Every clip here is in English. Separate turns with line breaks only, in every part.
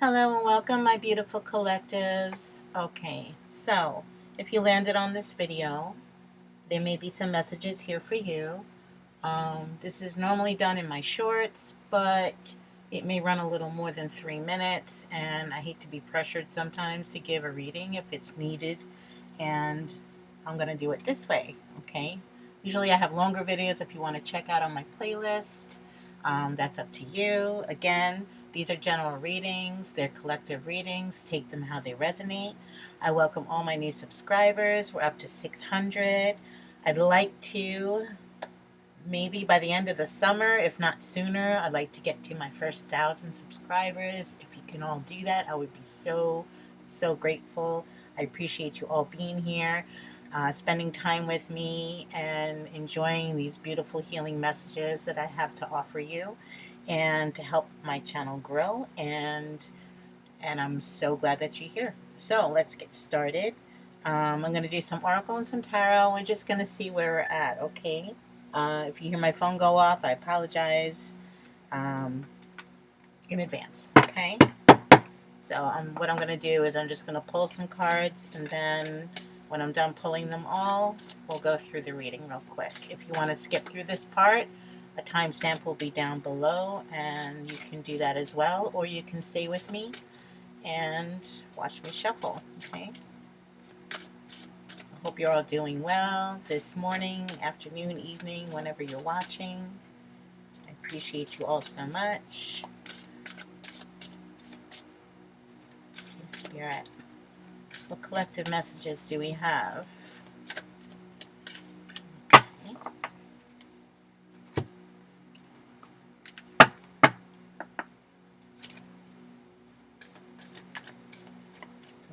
Hello and welcome, my beautiful collectives. Okay, so if you landed on this video, there may be some messages here for you. This is normally done in my shorts, but it may run a little more than 3 minutes, and I hate to be pressured sometimes to give a reading if it's needed, and I'm going to do it this way, okay? Usually I have longer videos if you want to check out on my playlist. That's up to you. Again, these are general readings. They're collective readings. Take them how they resonate. I welcome all my new subscribers. We're up to 600. I'd like to, maybe by the end of the summer, if not sooner, I'd like to get to my first 1,000 subscribers. If you can all do that, I would be so, so grateful. I appreciate you all being here, spending time with me, and enjoying these beautiful healing messages that I have to offer you and to help my channel grow. And I'm so glad that you're here. So let's get started. I'm going to do some oracle and some tarot. We're just going to see where we're at, okay? If you hear my phone go off, I apologize um, in advance, okay? So what I'm going to do is I'm just going to pull some cards, and then when I'm done pulling them all, we'll go through the reading real quick. If you want to skip through this part, a timestamp will be down below, and you can do that as well, or you can stay with me and watch me shuffle, okay? I hope you're all doing well this morning, afternoon, evening, whenever you're watching. I appreciate you all so much. Okay, Spirit, what collective messages do we have? Okay.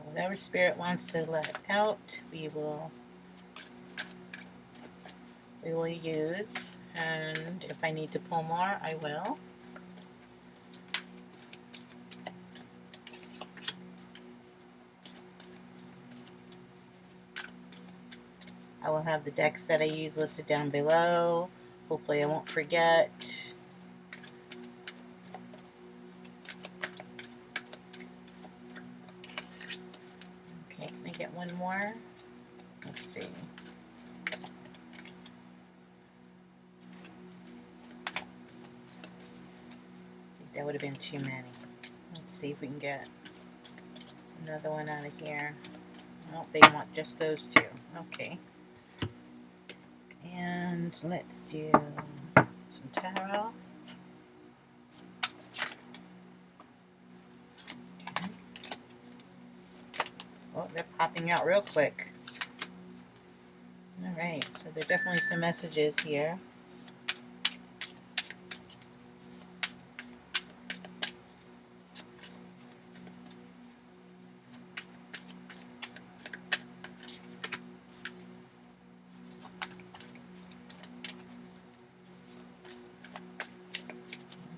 Whatever Spirit wants to let out, we will use, and if I need to pull more, I will. I will have the decks that I use listed down below. Hopefully I won't forget. Okay, can I get one more? Let's see. I think that would have been too many. Let's see if we can get another one out of here. Nope, they want just those two. Okay. And let's do some tarot. Okay. Oh, they're popping out real quick. All right, so there are definitely some messages here.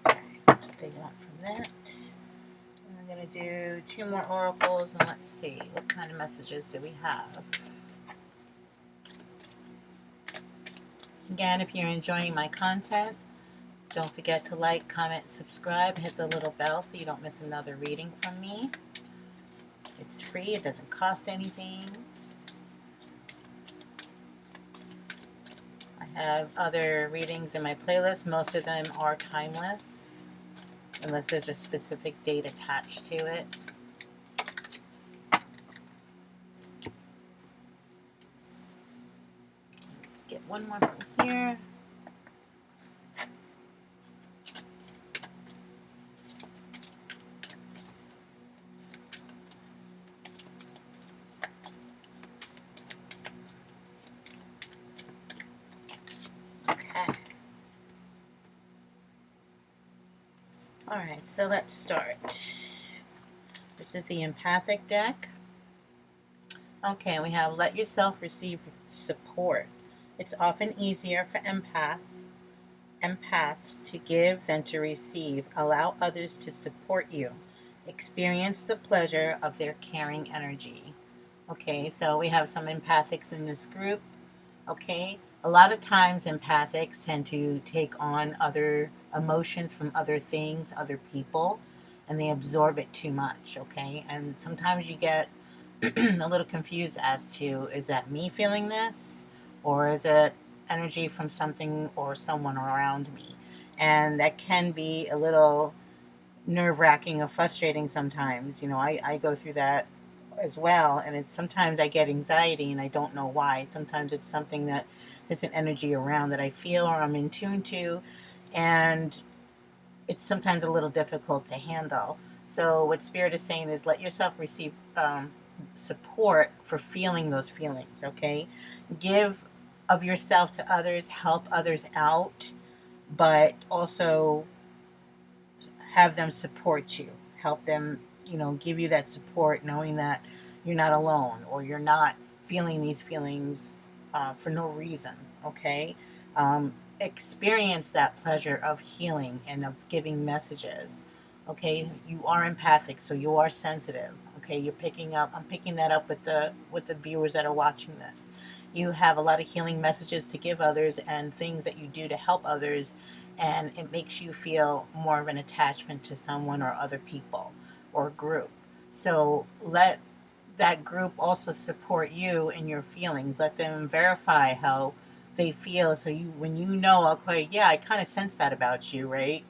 Okay, that's what they want from that. And I'm going to do 2 more oracles, and let's see, what kind of messages do we have? Again, if you're enjoying my content, don't forget to like, comment, subscribe, hit the little bell so you don't miss another reading from me. It's free, it doesn't cost anything. I have other readings in my playlist. Most of them are timeless, unless there's a specific date attached to it. Let's get one more from here. Okay. Alright, so let's start. This is the empathic deck. Okay, we have let yourself receive support. It's often easier for empaths to give than to receive. Allow others to support you. Experience the pleasure of their caring energy. Okay, so we have some empathics in this group. Okay, a lot of times empathics tend to take on other emotions from other things, other people, and they absorb it too much, okay? And sometimes you get a little confused as to, is that me feeling this, or is it energy from something or someone around me? And that can be a little nerve-wracking or frustrating sometimes. You know, I go through that as well, and it's sometimes I get anxiety and I don't know why. Sometimes it's something that is an energy around that I feel or I'm in tune to, and it's sometimes a little difficult to handle. So what Spirit is saying is let yourself receive support for feeling those feelings, okay? Give of yourself to others, help others out, but also have them support you. Help them, you know, give you that support, knowing that you're not alone or you're not feeling these feelings for no reason, okay? Experience that pleasure of healing and of giving messages, okay? You are empathic, so you are sensitive, okay? You're picking up, I'm picking that up with the viewers that are watching this. You have a lot of healing messages to give others and things that you do to help others, and it makes you feel more of an attachment to someone or other people or group. So let that group also support you in your feelings. Let them verify how they feel, so you, when you know, okay, yeah, I kind of sense that about you, right?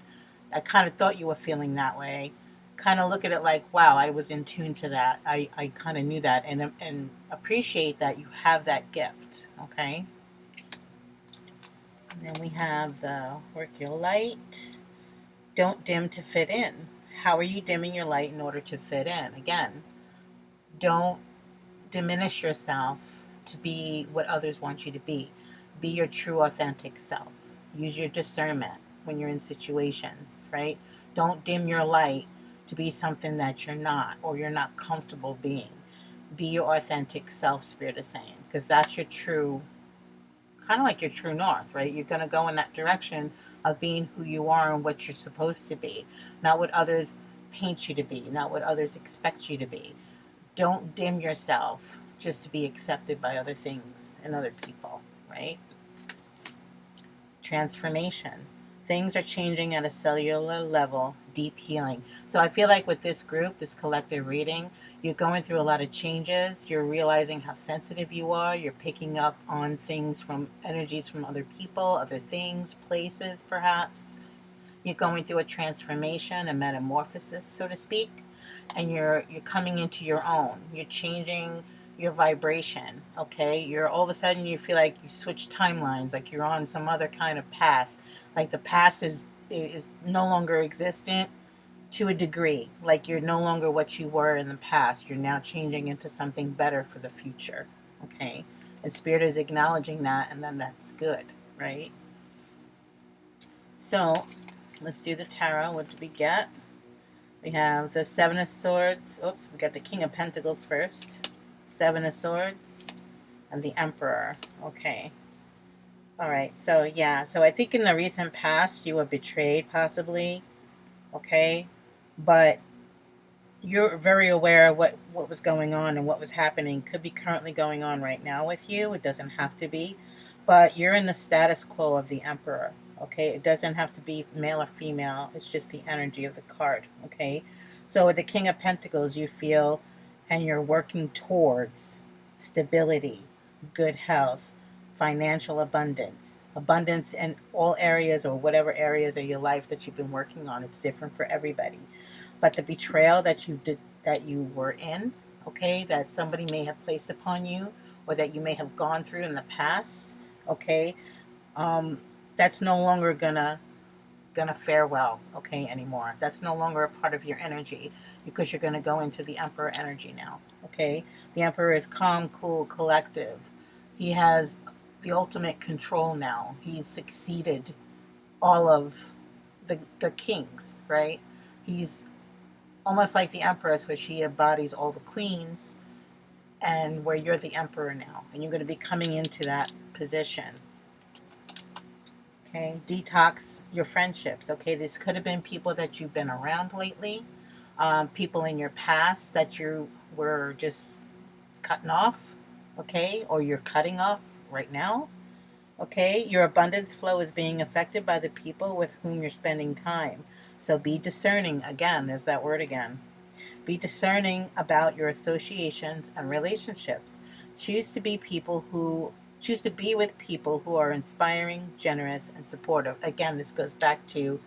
I kind of thought you were feeling that way. Kind of look at it like, wow, I was in tune to that. I kind of knew that, and appreciate that you have that gift, okay? And then we have the work your light. Don't dim to fit in. How are you dimming your light in order to fit in? Again, don't diminish yourself to be what others want you to be. Be your true, authentic self. Use your discernment when you're in situations, right? Don't dim your light to be something that you're not or you're not comfortable being. Be your authentic self, Spirit is saying, because that's your true, kind of like your true north, right? You're going to go in that direction of being who you are and what you're supposed to be, not what others paint you to be, not what others expect you to be. Don't dim yourself just to be accepted by other things and other people, right? Transformation. Things are changing at a cellular level, deep healing. So I feel like with this group, this collective reading, you're going through a lot of changes. You're realizing how sensitive you are. You're picking up on things from energies from other people, other things, places, perhaps. You're going through a transformation, a metamorphosis, so to speak, and you're coming into your own. You're changing your vibration, okay? You're all of a sudden you feel like you switch timelines, like you're on some other kind of path. Like the past is no longer existent to a degree. Like you're no longer what you were in the past. You're now changing into something better for the future, okay? And Spirit is acknowledging that, and then that's good, right? So let's do the tarot. What did we get? We have the Seven of Swords. Oops, we got the King of Pentacles first. Seven of Swords and the Emperor. Okay. All right. So, yeah. So, I think in the recent past, you were betrayed, possibly. Okay. But you're very aware of what was going on and what was happening. Could be currently going on right now with you. It doesn't have to be. But you're in the status quo of the Emperor. Okay, it doesn't have to be male or female. It's just the energy of the card. Okay, so with the King of Pentacles, you feel and you're working towards stability, good health, financial abundance, abundance in all areas or whatever areas of your life that you've been working on. It's different for everybody. But the betrayal that you did, that you were in, okay, that somebody may have placed upon you or that you may have gone through in the past, okay, that's no longer gonna fare well, okay, anymore. That's no longer a part of your energy because you're gonna go into the Emperor energy now, okay? The Emperor is calm, cool, collective. He has the ultimate control now. He's succeeded all of the kings, right? He's almost like the Empress, which he embodies all the queens, and where you're the Emperor now, and you're going to be coming into that position. Okay, detox your friendships. Okay, this could have been people that you've been around lately, people in your past that you were just cutting off, okay, or you're cutting off right now. Okay, your abundance flow is being affected by the people with whom you're spending time. So be discerning. Again, there's that word again. Be discerning about your associations and relationships. Choose to be with people who are inspiring, generous, and supportive. Again, this goes back to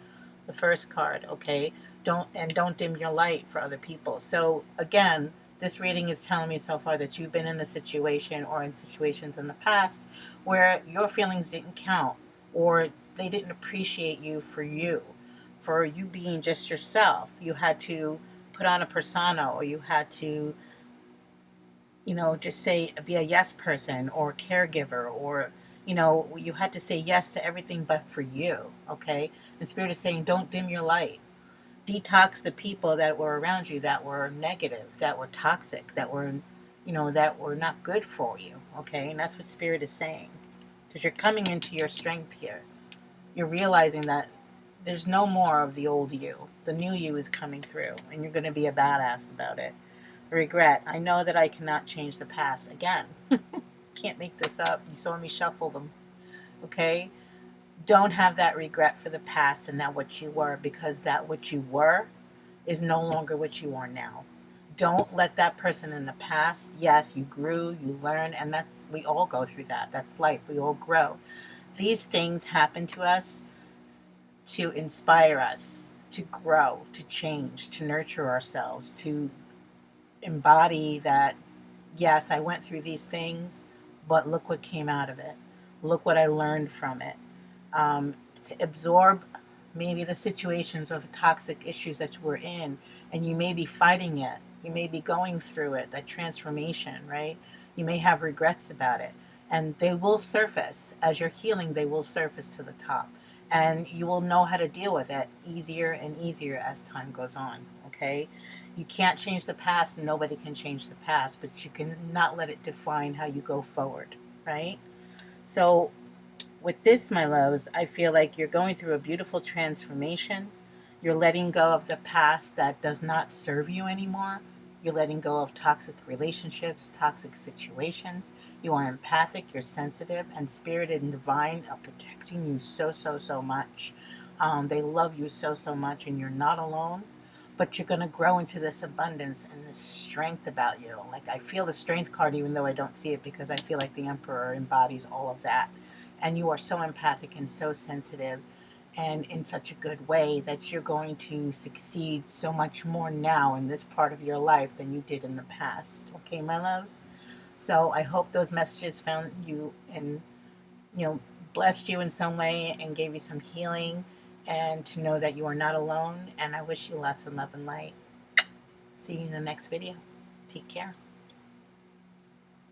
the first card, okay? Don't dim your light for other people. So again, this reading is telling me so far that you've been in a situation or in situations in the past where your feelings didn't count, or they didn't appreciate you for you being just yourself. You had to put on a persona, or you had to, just say, be a yes person or caregiver, or, you had to say yes to everything but for you, okay? The Spirit is saying, don't dim your light. Detox the people that were around you that were negative, that were toxic, that were not good for you, okay? And that's what Spirit is saying. Because you're coming into your strength here. You're realizing that there's no more of the old you. The new you is coming through, and you're going to be a badass about it. Regret. I know that I cannot change the past. Again, can't make this up. You saw me shuffle them. Okay? Don't have that regret for the past and that what you were, because that what you were is no longer what you are now. Don't let that person in the past, yes, you grew, you learned, and we all go through that. That's life. We all grow. These things happen to us to inspire us, to grow, to change, to nurture ourselves, to embody that, yes, I went through these things, but look what came out of it. Look what I learned from it. To absorb maybe the situations or the toxic issues that we're in, and you may be fighting it. You may be going through it, that transformation, right? You may have regrets about it, and they will surface. As you're healing, they will surface to the top, and you will know how to deal with it easier and easier as time goes on, okay? You can't change the past, and nobody can change the past, but you can not let it define how you go forward, right? So with this, my loves, I feel like you're going through a beautiful transformation. You're letting go of the past that does not serve you anymore. You're letting go of toxic relationships, toxic situations. You are empathic, you're sensitive, and Spirit and Divine are protecting you so, so, so much. They love you so, so much, and you're not alone. But you're going to grow into this abundance and this strength about you. Like, I feel the Strength card, even though I don't see it, because I feel like the Emperor embodies all of that. And you are so empathic and so sensitive, and in such a good way, that you're going to succeed so much more now in this part of your life than you did in the past. Okay, my loves? So I hope those messages found you and, blessed you in some way and gave you some healing, and to know that you are not alone. And I wish you lots of love and light. See you in the next video. Take care.